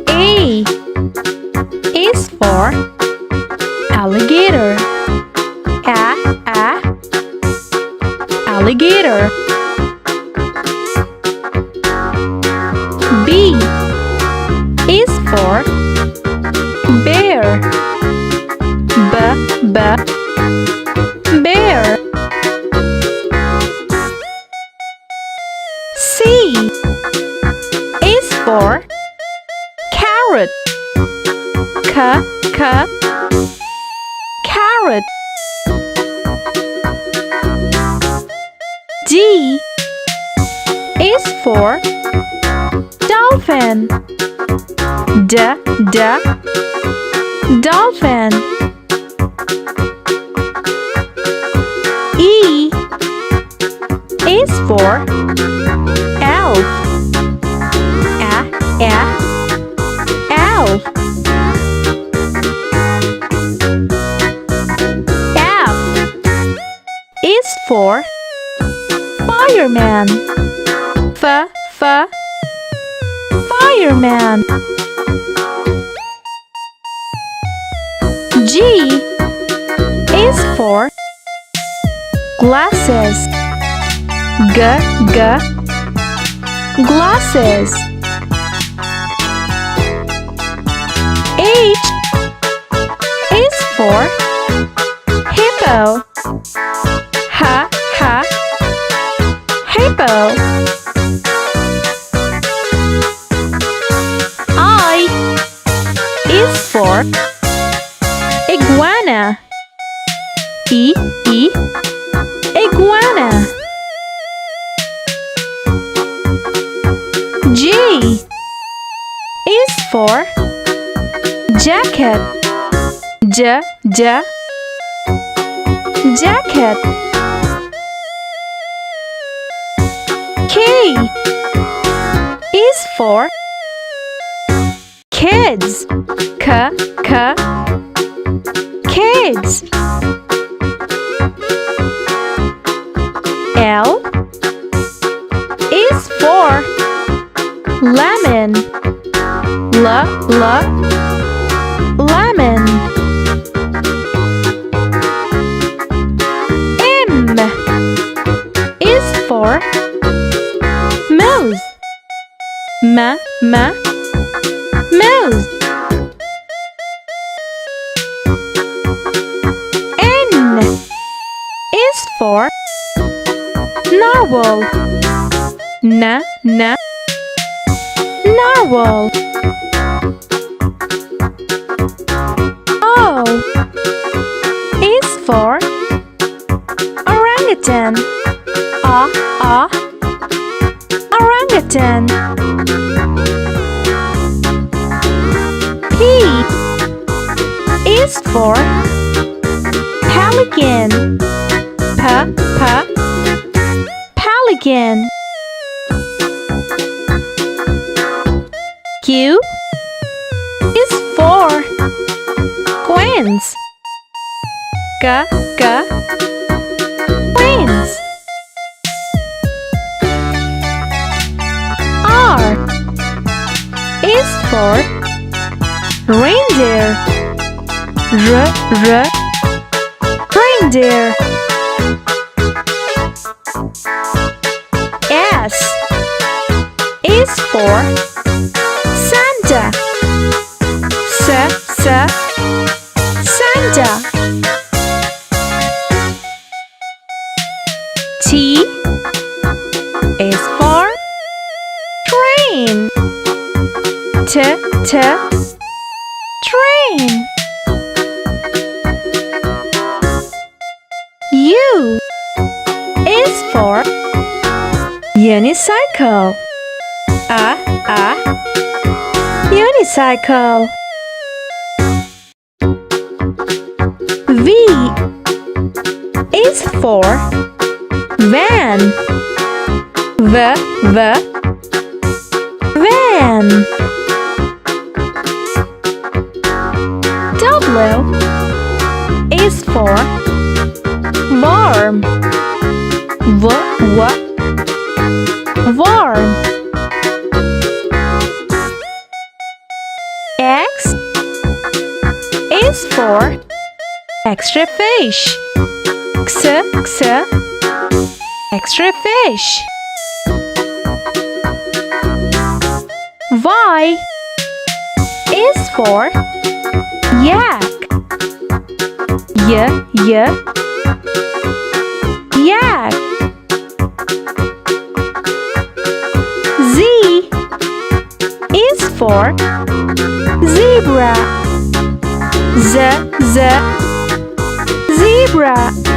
A is for alligator. Alligator. B is for bear. Bear. C is for carrot. Carrot. D is for dolphin. Dolphin. E is for elf. Elf. F is for fireman. Fireman. G is for glasses. Glasses. H is for hippo. Hippo. I is for iguana. Iguana. J is for jacket. Jacket. K is for kids. Kids. L is for lemon. Lemon. M is for mouse. Mouse. N is for narwhal. Narwhal. O is for orangutan. Orangutan. P is for pelican. Pelican. Q is for quince. Quince. R is for reindeer. Reindeer. S is for Santa. Santa. T is for train. Train. U is for unicycle. Unicycle. V is for van. Van. W is for warm. Warm. is for extra fish. X, x, extra fish. Y is for yak. Y, yak. Z is for zebra. Z, zebra.